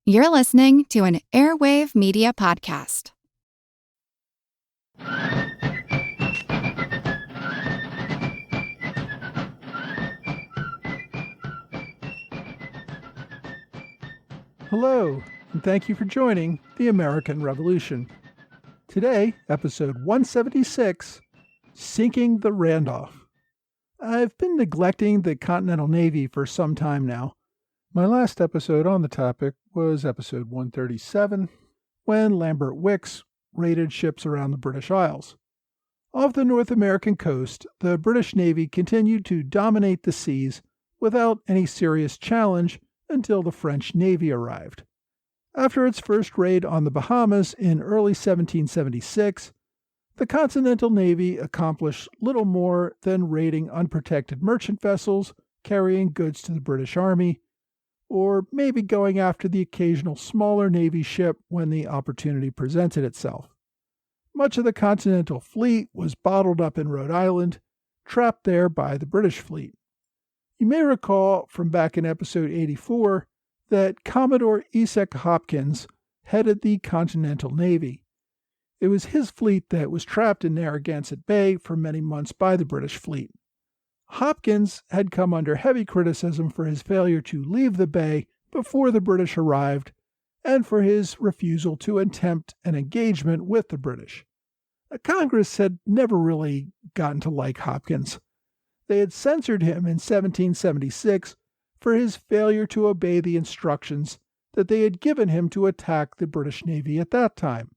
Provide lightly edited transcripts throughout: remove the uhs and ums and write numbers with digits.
You're listening to an Airwave Media Podcast. Hello, and thank you for joining the American Revolution. Today, episode 176, Sinking the Randolph. I've been neglecting the Continental Navy for some time now. My last episode on the topic was episode 137, when Lambert Wickes raided ships around the British Isles. Off the North American coast, the British Navy continued to dominate the seas without any serious challenge until the French Navy arrived. After its first raid on the Bahamas in early 1776, the Continental Navy accomplished little more than raiding unprotected merchant vessels carrying goods to the British Army, or maybe going after the occasional smaller Navy ship when the opportunity presented itself. Much of the Continental Fleet was bottled up in Rhode Island, trapped there by the British fleet. You may recall from back in episode 84 that Commodore Esek Hopkins headed the Continental Navy. It was his fleet that was trapped in Narragansett Bay for many months by the British fleet. Hopkins had come under heavy criticism for his failure to leave the bay before the British arrived and for his refusal to attempt an engagement with the British. Congress had never really gotten to like Hopkins. They had censored him in 1776 for his failure to obey the instructions that they had given him to attack the British Navy at that time.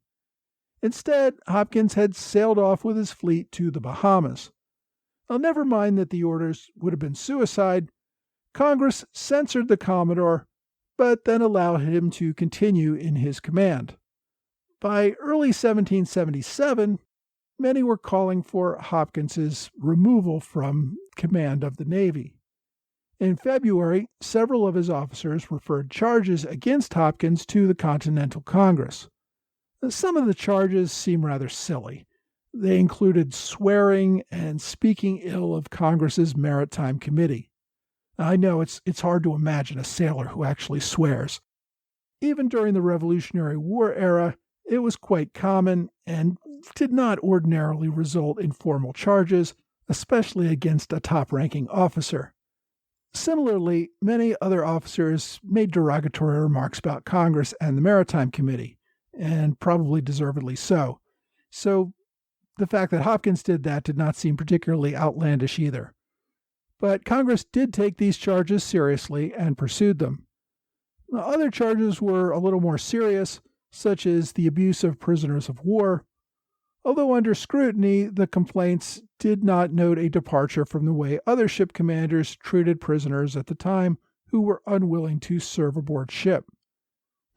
Instead, Hopkins had sailed off with his fleet to the Bahamas. Now, never mind that the orders would have been suicide, Congress censored the Commodore, but then allowed him to continue in his command. By early 1777, many were calling for Hopkins's removal from command of the Navy. In February, several of his officers referred charges against Hopkins to the Continental Congress. Some of the charges seem rather silly. They included swearing and speaking ill of Congress's Maritime Committee. I know it's hard to imagine a sailor who actually swears. Even during the Revolutionary War era, it was quite common and did not ordinarily result in formal charges, especially against a top-ranking officer. Similarly, many other officers made derogatory remarks about Congress and the Maritime Committee, and probably deservedly so. So the fact that Hopkins did that did not seem particularly outlandish either. But Congress did take these charges seriously and pursued them. Other charges were a little more serious, such as the abuse of prisoners of war. Although under scrutiny, the complaints did not note a departure from the way other ship commanders treated prisoners at the time who were unwilling to serve aboard ship.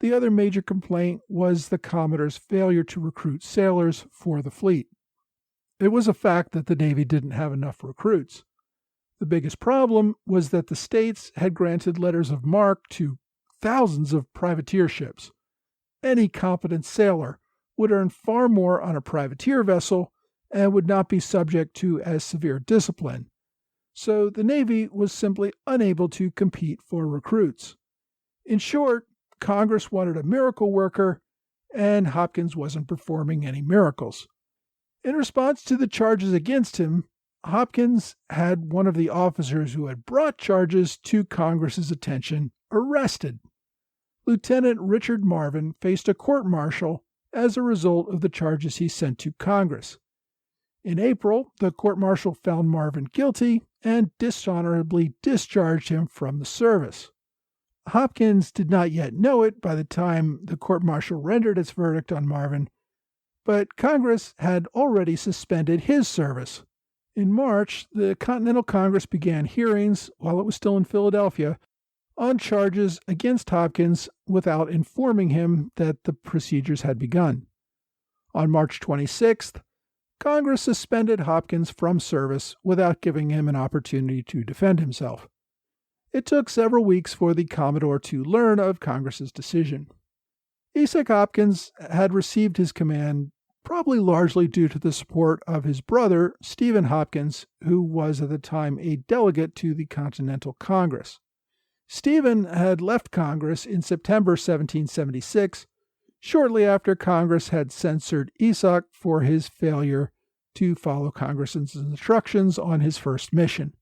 The other major complaint was the Commodore's failure to recruit sailors for the fleet. It was a fact that the Navy didn't have enough recruits. The biggest problem was that the states had granted letters of marque to thousands of privateer ships. Any competent sailor would earn far more on a privateer vessel and would not be subject to as severe discipline. So the Navy was simply unable to compete for recruits. In short, Congress wanted a miracle worker, and Hopkins wasn't performing any miracles. In response to the charges against him, Hopkins had one of the officers who had brought charges to Congress's attention arrested. Lieutenant Richard Marvin faced a court-martial as a result of the charges he sent to Congress. In April, the court-martial found Marvin guilty and dishonorably discharged him from the service. Hopkins did not yet know it by the time the court-martial rendered its verdict on Marvin, but Congress had already suspended his service. In March, the Continental Congress began hearings, while it was still in Philadelphia, on charges against Hopkins without informing him that the procedures had begun. On March 26th, Congress suspended Hopkins from service without giving him an opportunity to defend himself. It took several weeks for the Commodore to learn of Congress's decision. Esek Hopkins had received his command probably largely due to the support of his brother, Stephen Hopkins, who was at the time a delegate to the Continental Congress. Stephen had left Congress in September 1776, shortly after Congress had censured Esek for his failure to follow Congress's instructions on his first mission.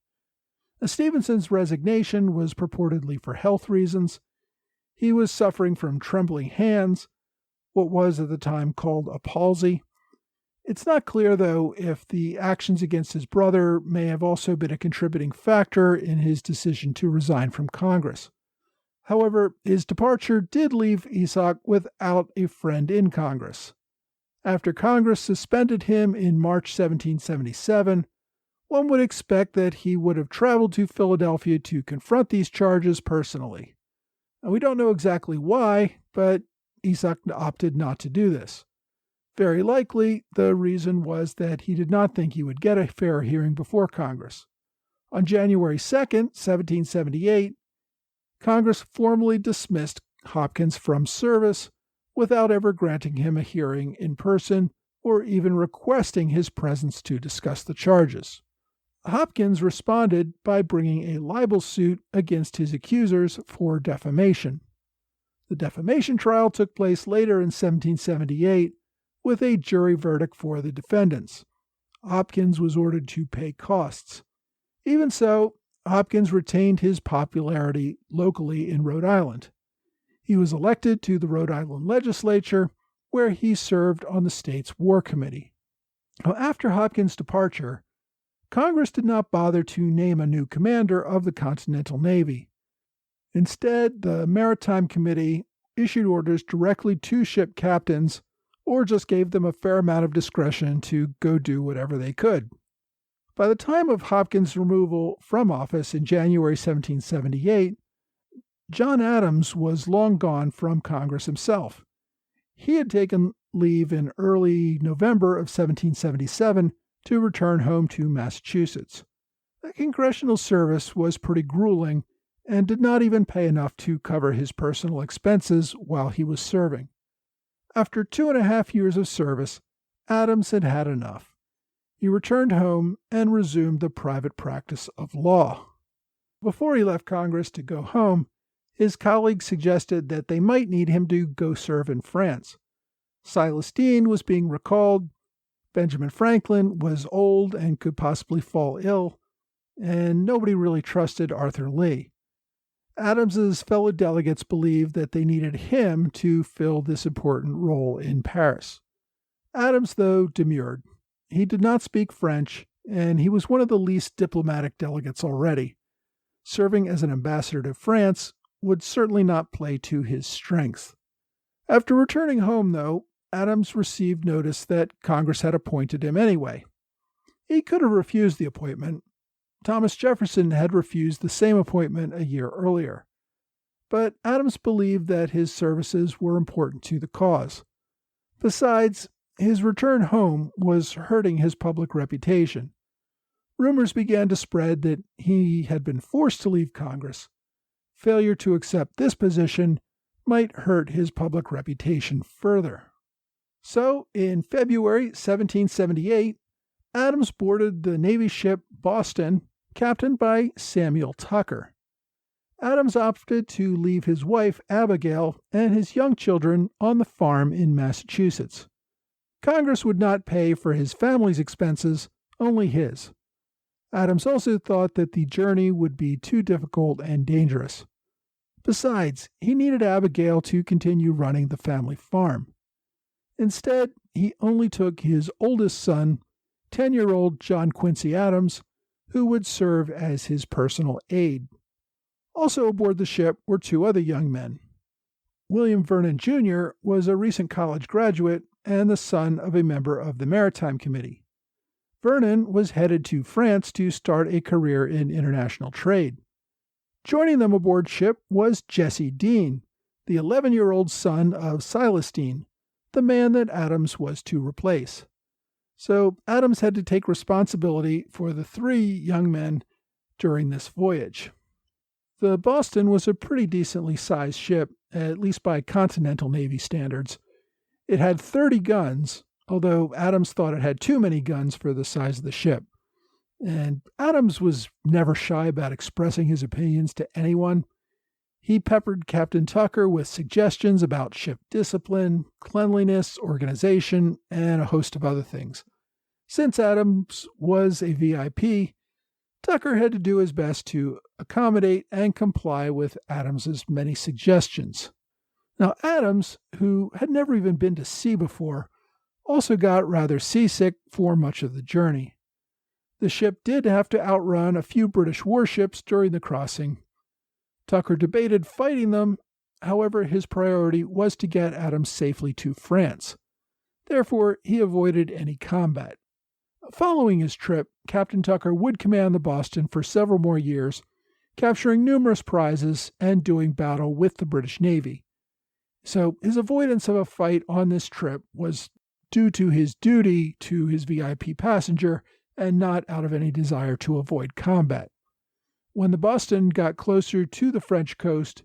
Stevenson's resignation was purportedly for health reasons. He was suffering from trembling hands, what was at the time called a palsy. It's not clear, though, if the actions against his brother may have also been a contributing factor in his decision to resign from Congress. However, his departure did leave Esek without a friend in Congress. After Congress suspended him in March 1777, one would expect that he would have traveled to Philadelphia to confront these charges personally. We don't know exactly why, but Esek opted not to do this. Very likely, the reason was that he did not think he would get a fair hearing before Congress. On January 2nd, 1778, Congress formally dismissed Hopkins from service without ever granting him a hearing in person or even requesting his presence to discuss the charges. Hopkins responded by bringing a libel suit against his accusers for defamation. The defamation trial took place later in 1778 with a jury verdict for the defendants. Hopkins was ordered to pay costs. Even so, Hopkins retained his popularity locally in Rhode Island. He was elected to the Rhode Island legislature, where he served on the state's war committee. After Hopkins' departure, Congress did not bother to name a new commander of the Continental Navy. Instead, the Maritime Committee issued orders directly to ship captains or just gave them a fair amount of discretion to go do whatever they could. By the time of Hopkins' removal from office in January 1778, John Adams was long gone from Congress himself. He had taken leave in early November of 1777 to return home to Massachusetts. The congressional service was pretty grueling and did not even pay enough to cover his personal expenses while he was serving. After 2.5 years of service, Adams had had enough. He returned home and resumed the private practice of law. Before he left Congress to go home, his colleagues suggested that they might need him to go serve in France. Silas Deane was being recalled, Benjamin Franklin was old and could possibly fall ill, and nobody really trusted Arthur Lee. Adams's fellow delegates believed that they needed him to fill this important role in Paris. Adams, though, demurred. He did not speak French, and he was one of the least diplomatic delegates already. Serving as an ambassador to France would certainly not play to his strengths. After returning home, though, Adams received notice that Congress had appointed him anyway. He could have refused the appointment. Thomas Jefferson had refused the same appointment a year earlier. But Adams believed that his services were important to the cause. Besides, his return home was hurting his public reputation. Rumors began to spread that he had been forced to leave Congress. Failure to accept this position might hurt his public reputation further. So, in February 1778, Adams boarded the Navy ship Boston, captained by Samuel Tucker. Adams opted to leave his wife, Abigail, and his young children on the farm in Massachusetts. Congress would not pay for his family's expenses, only his. Adams also thought that the journey would be too difficult and dangerous. Besides, he needed Abigail to continue running the family farm. Instead, he only took his oldest son, 10-year-old John Quincy Adams, who would serve as his personal aide. Also aboard the ship were 2 other young men. William Vernon, Jr. was a recent college graduate and the son of a member of the Maritime Committee. Vernon was headed to France to start a career in international trade. Joining them aboard ship was Jesse Deane, the 11-year-old son of Silas Deane, the man that Adams was to replace. So Adams had to take responsibility for the 3 young men during this voyage. The Boston was a pretty decently sized ship, at least by Continental Navy standards. It had 30 guns, although Adams thought it had too many guns for the size of the ship. And Adams was never shy about expressing his opinions to anyone. He peppered Captain Tucker with suggestions about ship discipline, cleanliness, organization, and a host of other things. Since Adams was a VIP, Tucker had to do his best to accommodate and comply with Adams's many suggestions. Now, Adams, who had never even been to sea before, also got rather seasick for much of the journey. The ship did have to outrun a few British warships during the crossing. Tucker debated fighting them, however, his priority was to get Adams safely to France. Therefore, he avoided any combat. Following his trip, Captain Tucker would command the Boston for several more years, capturing numerous prizes and doing battle with the British Navy. So his avoidance of a fight on this trip was due to his duty to his VIP passenger and not out of any desire to avoid combat. When the Boston got closer to the French coast,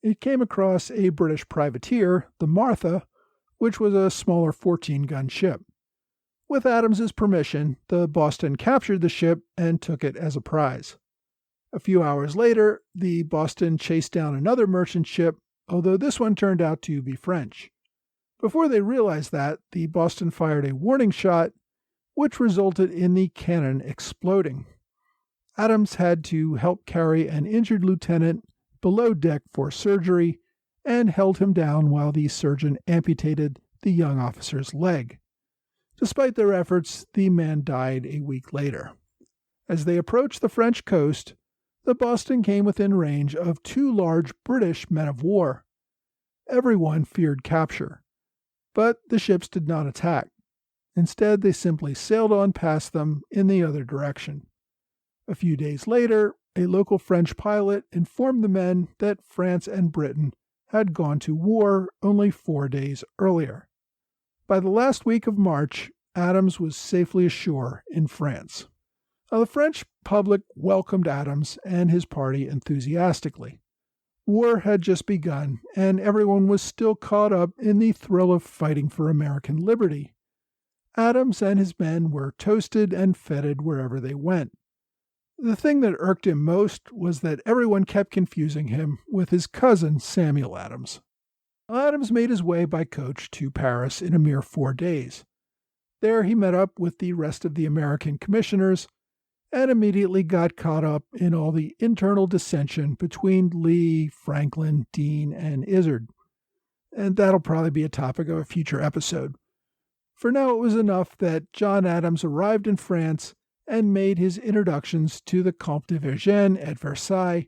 it came across a British privateer, the Martha, which was a smaller 14-gun ship. With Adams's permission, the Boston captured the ship and took it as a prize. A few hours later, the Boston chased down another merchant ship, although this one turned out to be French. Before they realized that, the Boston fired a warning shot, which resulted in the cannon exploding. Adams had to help carry an injured lieutenant below deck for surgery and held him down while the surgeon amputated the young officer's leg. Despite their efforts, the man died a week later. As they approached the French coast, the Boston came within range of two large British men of war. Everyone feared capture, but the ships did not attack. Instead, they simply sailed on past them in the other direction. A few days later, a local French pilot informed the men that France and Britain had gone to war only 4 days earlier. By the last week of March, Adams was safely ashore in France. Now, the French public welcomed Adams and his party enthusiastically. War had just begun, and everyone was still caught up in the thrill of fighting for American liberty. Adams and his men were toasted and feted wherever they went. The thing that irked him most was that everyone kept confusing him with his cousin Samuel Adams. Adams made his way by coach to Paris in a mere 4 days. There he met up with the rest of the American commissioners and immediately got caught up in all the internal dissension between Lee, Franklin, Dean, and Izard. And that'll probably be a topic of a future episode. For now, it was enough that John Adams arrived in France and made his introductions to the Comte de Vergennes at Versailles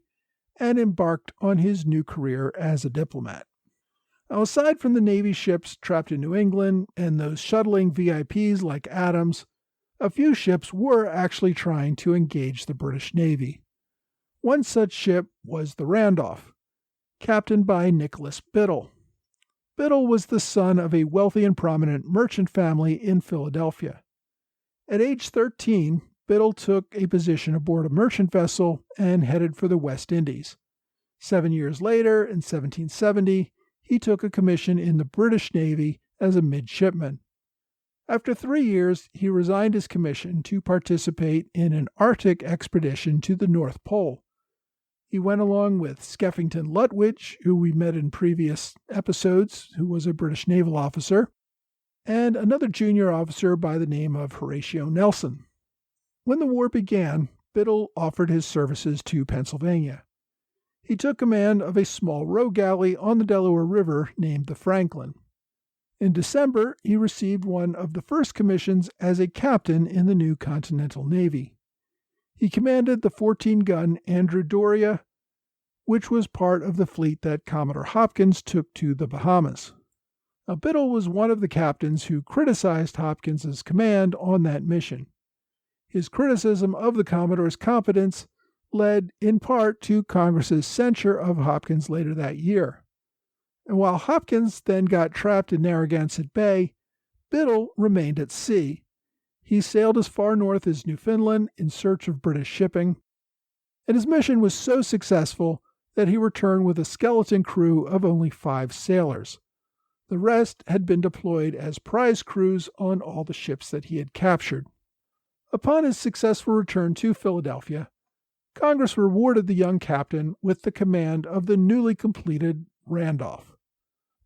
and embarked on his new career as a diplomat. Now, aside from the Navy ships trapped in New England and those shuttling VIPs like Adams, a few ships were actually trying to engage the British Navy. One such ship was the Randolph, captained by Nicolas Biddle. Biddle was the son of a wealthy and prominent merchant family in Philadelphia. At age 13, Biddle took a position aboard a merchant vessel and headed for the West Indies. 7 years later, in 1770, he took a commission in the British Navy as a midshipman. After 3 years, he resigned his commission to participate in an Arctic expedition to the North Pole. He went along with Skeffington Lutwidge, who we met in previous episodes, who was a British naval officer, and another junior officer by the name of Horatio Nelson. When the war began, Biddle offered his services to Pennsylvania. He took command of a small row galley on the Delaware River named the Franklin. In December, he received one of the first commissions as a captain in the new Continental Navy. He commanded the 14-gun Andrew Doria, which was part of the fleet that Commodore Hopkins took to the Bahamas. Now, Biddle was one of the captains who criticized Hopkins's command on that mission. His criticism of the Commodore's competence led in part to Congress's censure of Hopkins later that year. And while Hopkins then got trapped in Narragansett Bay, Biddle remained at sea. He sailed as far north as Newfoundland in search of British shipping, and his mission was so successful that he returned with a skeleton crew of only 5 sailors. The rest had been deployed as prize crews on all the ships that he had captured. Upon his successful return to Philadelphia, Congress rewarded the young captain with the command of the newly completed Randolph.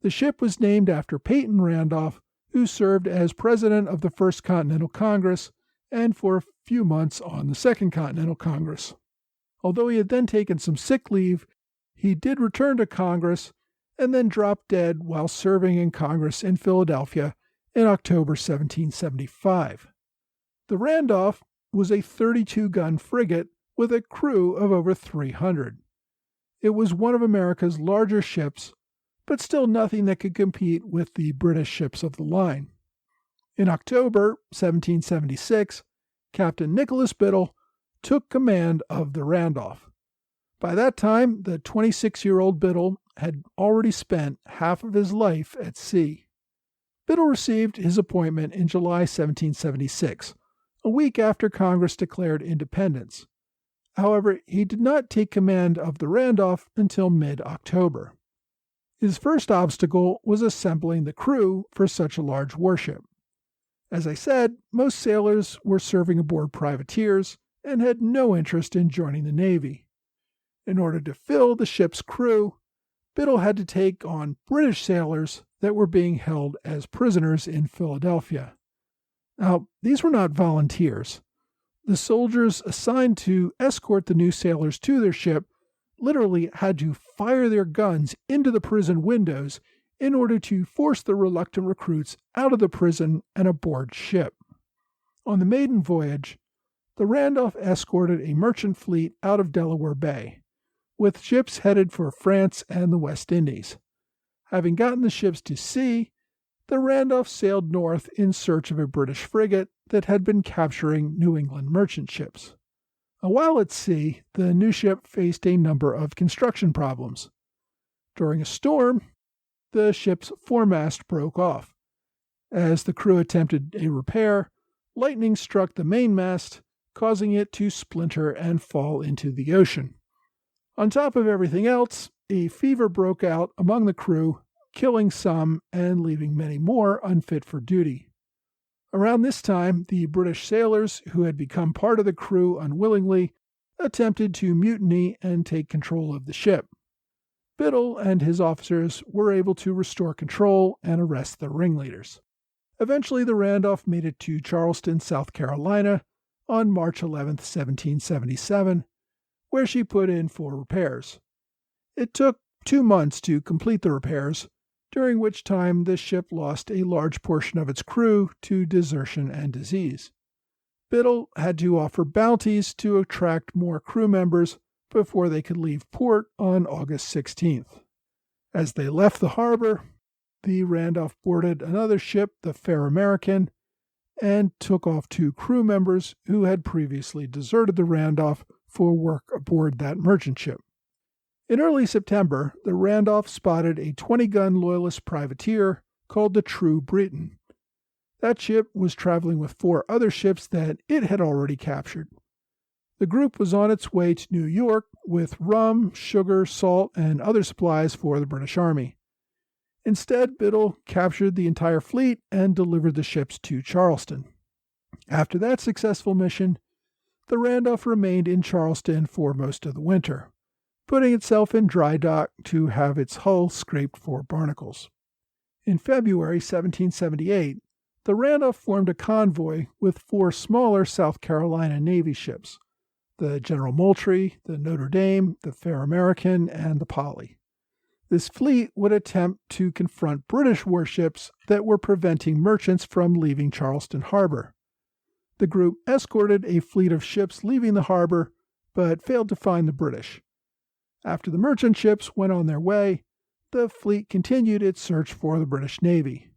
The ship was named after Peyton Randolph, who served as president of the First Continental Congress and for a few months on the Second Continental Congress. Although he had then taken some sick leave, he did return to Congress and then dropped dead while serving in Congress in Philadelphia in October 1775. The Randolph was a 32-gun frigate with a crew of over 300. It was one of America's larger ships, but still nothing that could compete with the British ships of the line. In October 1776, Captain Nicolas Biddle took command of the Randolph. By that time, the 26-year-old Biddle had already spent half of his life at sea. Biddle received his appointment in July 1776, a week after Congress declared independence. However, he did not take command of the Randolph until mid-October. His first obstacle was assembling the crew for such a large warship. As I said, most sailors were serving aboard privateers and had no interest in joining the Navy. In order to fill the ship's crew, Biddle had to take on British sailors that were being held as prisoners in Philadelphia. Now, these were not volunteers. The soldiers assigned to escort the new sailors to their ship literally had to fire their guns into the prison windows in order to force the reluctant recruits out of the prison and aboard ship. On the maiden voyage, the Randolph escorted a merchant fleet out of Delaware Bay, with ships headed for France and the West Indies. Having gotten the ships to sea, the Randolph sailed north in search of a British frigate that had been capturing New England merchant ships. While at sea, the new ship faced a number of construction problems. During a storm, the ship's foremast broke off. As the crew attempted a repair, lightning struck the mainmast, causing it to splinter and fall into the ocean. On top of everything else, a fever broke out among the crew, killing some and leaving many more unfit for duty. Around this time, the British sailors, who had become part of the crew unwillingly, attempted to mutiny and take control of the ship. Biddle and his officers were able to restore control and arrest the ringleaders. Eventually, the Randolph made it to Charleston, South Carolina, on March 11, 1777, where she put in for repairs. It took 2 months to complete the repairs, during which time the ship lost a large portion of its crew to desertion and disease. Biddle had to offer bounties to attract more crew members before they could leave port on August 16th. As they left the harbor, the Randolph boarded another ship, the Fair American, and took off 2 crew members who had previously deserted the Randolph for work aboard that merchant ship. In early September, the Randolph spotted a 20-gun Loyalist privateer called the True Briton. That ship was traveling with 4 other ships that it had already captured. The group was on its way to New York with rum, sugar, salt, and other supplies for the British Army. Instead, Biddle captured the entire fleet and delivered the ships to Charleston. After that successful mission, the Randolph remained in Charleston for most of the winter, putting itself in dry dock to have its hull scraped for barnacles. In February 1778, the Randolph formed a convoy with 4 smaller South Carolina Navy ships, the General Moultrie, the Notre Dame, the Fair American, and the Polly. This fleet would attempt to confront British warships that were preventing merchants from leaving Charleston Harbor. The group escorted a fleet of ships leaving the harbor, but failed to find the British. After the merchant ships went on their way, the fleet continued its search for the British Navy.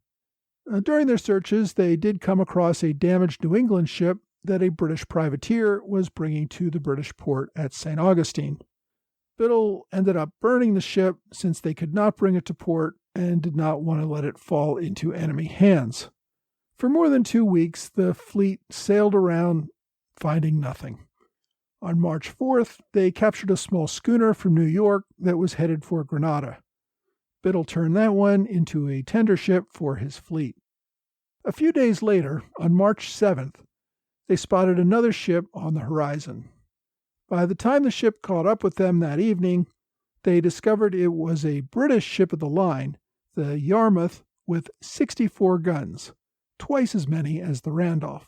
During their searches, they did come across a damaged New England ship that a British privateer was bringing to the British port at St. Augustine. Biddle ended up burning the ship since they could not bring it to port and did not want to let it fall into enemy hands. For more than 2 weeks, the fleet sailed around, finding nothing. On March 4th, they captured a small schooner from New York that was headed for Grenada. Biddle turned that one into a tender ship for his fleet. A few days later, on March 7th, they spotted another ship on the horizon. By the time the ship caught up with them that evening, they discovered it was a British ship of the line, the Yarmouth, with 64 guns, twice as many as the Randolph.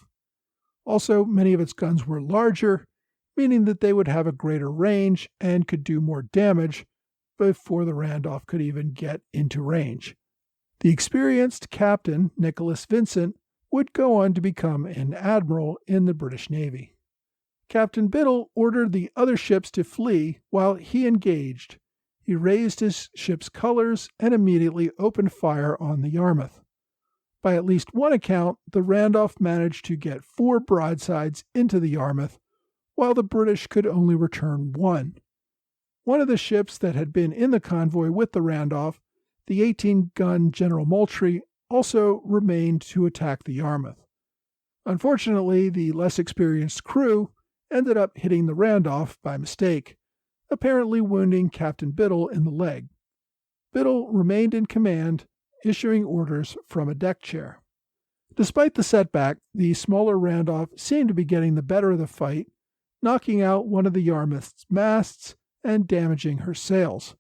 Also, many of its guns were larger, meaning that they would have a greater range and could do more damage before the Randolph could even get into range. The experienced Captain Nicolas Vincent would go on to become an admiral in the British Navy. Captain Biddle ordered the other ships to flee while he engaged. He raised his ship's colors and immediately opened fire on the Yarmouth. By at least one account, the Randolph managed to get 4 broadsides into the Yarmouth, while the British could only return 1. One of the ships that had been in the convoy with the Randolph, the 18-gun General Moultrie, also remained to attack the Yarmouth. Unfortunately, the less experienced crew ended up hitting the Randolph by mistake, apparently wounding Captain Biddle in the leg. Biddle remained in command, issuing orders from a deck chair. Despite the setback, the smaller Randolph seemed to be getting the better of the fight, knocking out one of the Yarmouth's masts and damaging her sails.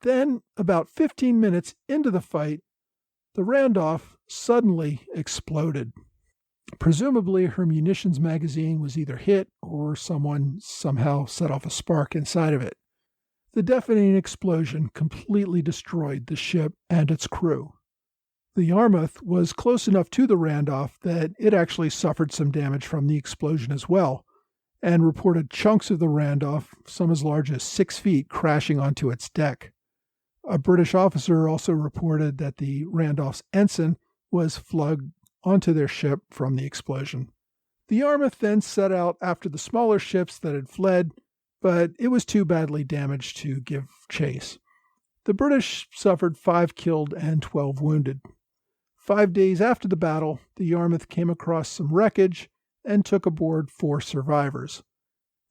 Then, about 15 minutes into the fight, the Randolph suddenly exploded. Presumably, her munitions magazine was either hit or someone somehow set off a spark inside of it. The deafening explosion completely destroyed the ship and its crew. The Yarmouth was close enough to the Randolph that it actually suffered some damage from the explosion as well, and reported chunks of the Randolph, some as large as 6 feet, crashing onto its deck. A British officer also reported that the Randolph's ensign was flogged onto their ship from the explosion. The Yarmouth then set out after the smaller ships that had fled, but it was too badly damaged to give chase. The British suffered 5 killed and 12 wounded. 5 days after the battle, the Yarmouth came across some wreckage and took aboard 4 survivors.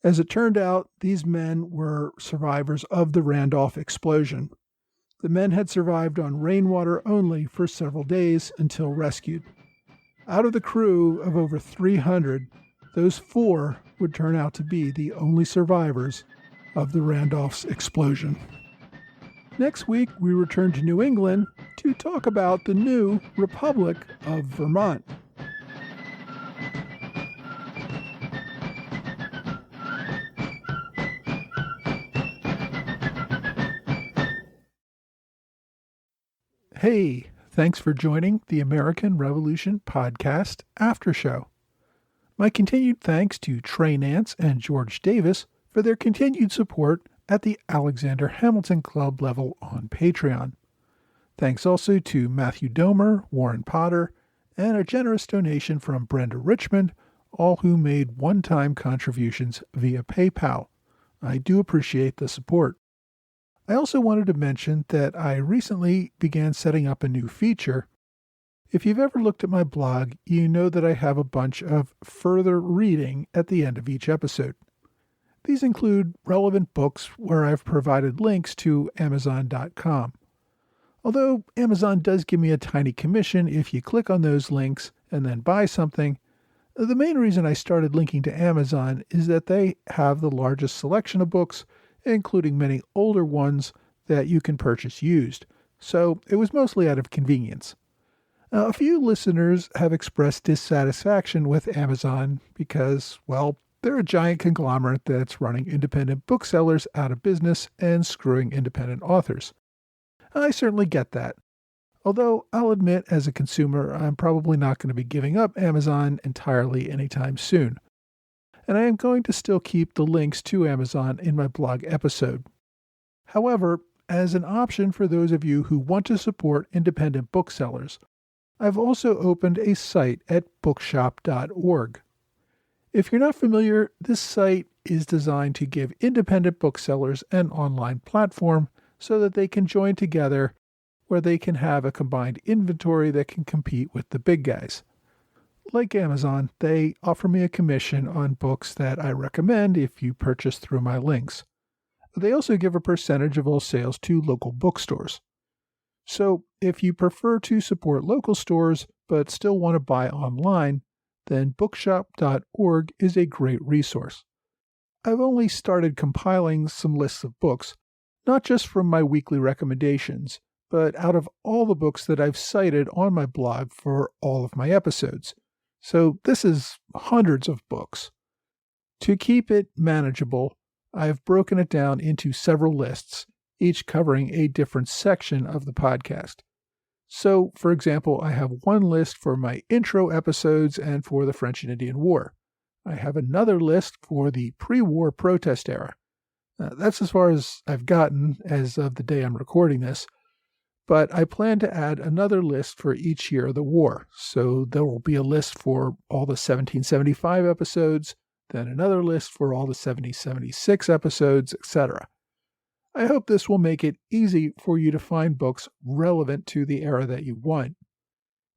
As it turned out, these men were survivors of the Randolph explosion. The men had survived on rainwater only for several days until rescued. Out of the crew of over 300, those 4 would turn out to be the only survivors of the Randolph's explosion. Next week, we return to New England to talk about the new Republic of Vermont. Hey, thanks for joining the American Revolution Podcast After Show. My continued thanks to Trey Nance and George Davis for their continued support at the Alexander Hamilton Club level on Patreon. Thanks also to Matthew Domer, Warren Potter, and a generous donation from Brenda Richmond, all who made one-time contributions via PayPal. I do appreciate the support. I also wanted to mention that I recently began setting up a new feature. If you've ever looked at my blog, you know that I have a bunch of further reading at the end of each episode. These include relevant books where I've provided links to Amazon.com. Although Amazon does give me a tiny commission if you click on those links and then buy something, the main reason I started linking to Amazon is that they have the largest selection of books, including many older ones that you can purchase used, so it was mostly out of convenience. A few listeners have expressed dissatisfaction with Amazon because, well, they're a giant conglomerate that's running independent booksellers out of business and screwing independent authors. I certainly get that. Although I'll admit, as a consumer, I'm probably not going to be giving up Amazon entirely anytime soon. And I am going to still keep the links to Amazon in my blog episode. However, as an option for those of you who want to support independent booksellers, I've also opened a site at bookshop.org. If you're not familiar, this site is designed to give independent booksellers an online platform so that they can join together where they can have a combined inventory that can compete with the big guys. Like Amazon, they offer me a commission on books that I recommend if you purchase through my links. They also give a percentage of all sales to local bookstores. So if you prefer to support local stores but still want to buy online, then bookshop.org is a great resource. I've only started compiling some lists of books, not just from my weekly recommendations, but out of all the books that I've cited on my blog for all of my episodes. So this is hundreds of books. To keep it manageable, I've broken it down into several lists, each covering a different section of the podcast. So, for example, I have one list for my intro episodes and for the French and Indian War. I have another list for the pre-war protest era. That's as far as I've gotten as of the day I'm recording this, but I plan to add another list for each year of the war. So there will be a list for all the 1775 episodes, then another list for all the 1776 episodes, etc. I hope this will make it easy for you to find books relevant to the era that you want.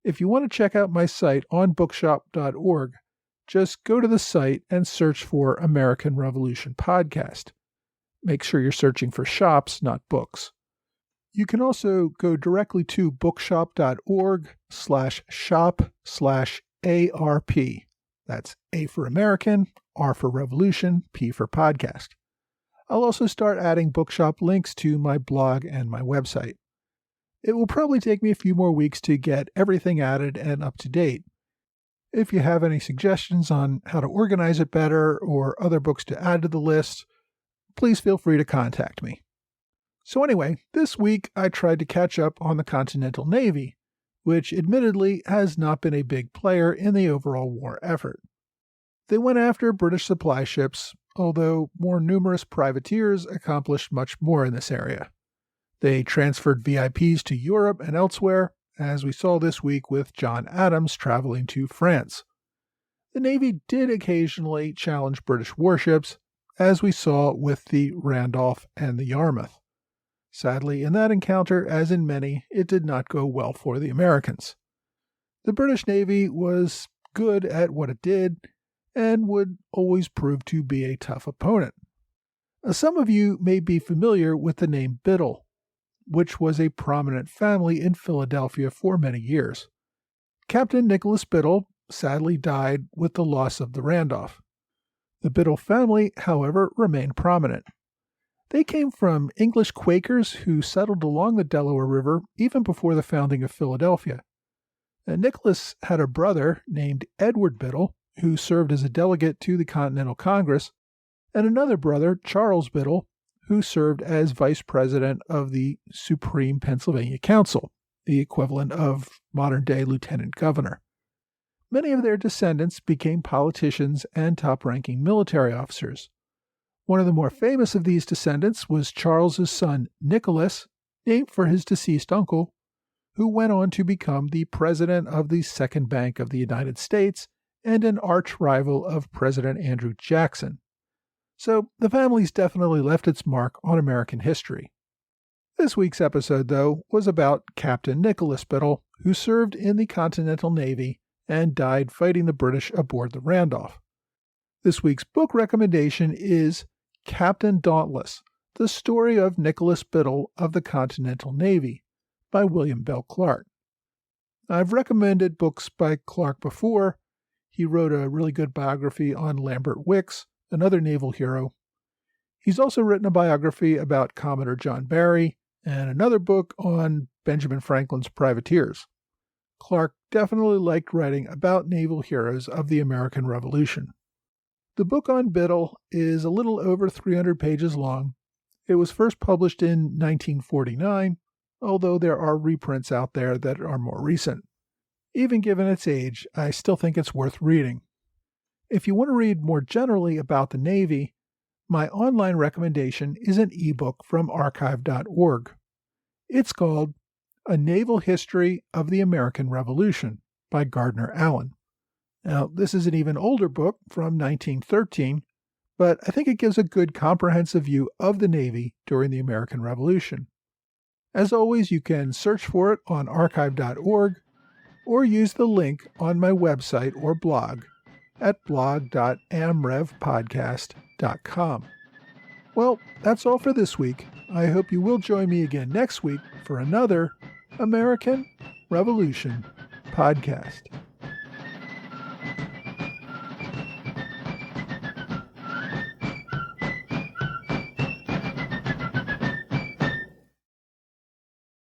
If you want to check out my site on bookshop.org, just go to the site and search for American Revolution Podcast. Make sure you're searching for shops, not books. You can also go directly to bookshop.org/shop/ARP. That's A for American, R for Revolution, P for Podcast. I'll also start adding bookshop links to my blog and my website. It will probably take me a few more weeks to get everything added and up to date. If you have any suggestions on how to organize it better or other books to add to the list, please feel free to contact me. So anyway, this week I tried to catch up on the Continental Navy, which admittedly has not been a big player in the overall war effort. They went after British supply ships, although more numerous privateers accomplished much more in this area. They transferred VIPs to Europe and elsewhere, as we saw this week with John Adams traveling to France. The Navy did occasionally challenge British warships, as we saw with the Randolph and the Yarmouth. Sadly, in that encounter, as in many, it did not go well for the Americans. The British Navy was good at what it did, and would always prove to be a tough opponent. Some of you may be familiar with the name Biddle, which was a prominent family in Philadelphia for many years. Captain Nicolas Biddle sadly died with the loss of the Randolph. The Biddle family, however, remained prominent. They came from English Quakers who settled along the Delaware River even before the founding of Philadelphia. Nicholas had a brother named Edward Biddle, who served as a delegate to the Continental Congress, and another brother, Charles Biddle, who served as vice president of the Supreme Pennsylvania Council, the equivalent of modern-day lieutenant governor. Many of their descendants became politicians and top-ranking military officers. One of the more famous of these descendants was Charles's son, Nicholas, named for his deceased uncle, who went on to become the president of the Second Bank of the United States and an arch-rival of President Andrew Jackson. So the family's definitely left its mark on American history. This week's episode, though, was about Captain Nicolas Biddle, who served in the Continental Navy and died fighting the British aboard the Randolph. This week's book recommendation is Captain Dauntless, The Story of Nicolas Biddle of the Continental Navy, by William Bell Clark. I've recommended books by Clark before. He wrote a really good biography on Lambert Wickes, another naval hero. He's also written a biography about Commodore John Barry and another book on Benjamin Franklin's privateers. Clark definitely liked writing about naval heroes of the American Revolution. The book on Biddle is a little over 300 pages long. It was first published in 1949, although there are reprints out there that are more recent. Even given its age, I still think it's worth reading. If you want to read more generally about the Navy, my online recommendation is an ebook from archive.org. It's called A Naval History of the American Revolution by Gardner Allen. Now, this is an even older book from 1913, but I think it gives a good comprehensive view of the Navy during the American Revolution. As always, you can search for it on archive.org or use the link on my website or blog at blog.amrevpodcast.com. Well, that's all for this week. I hope you will join me again next week for another American Revolution podcast.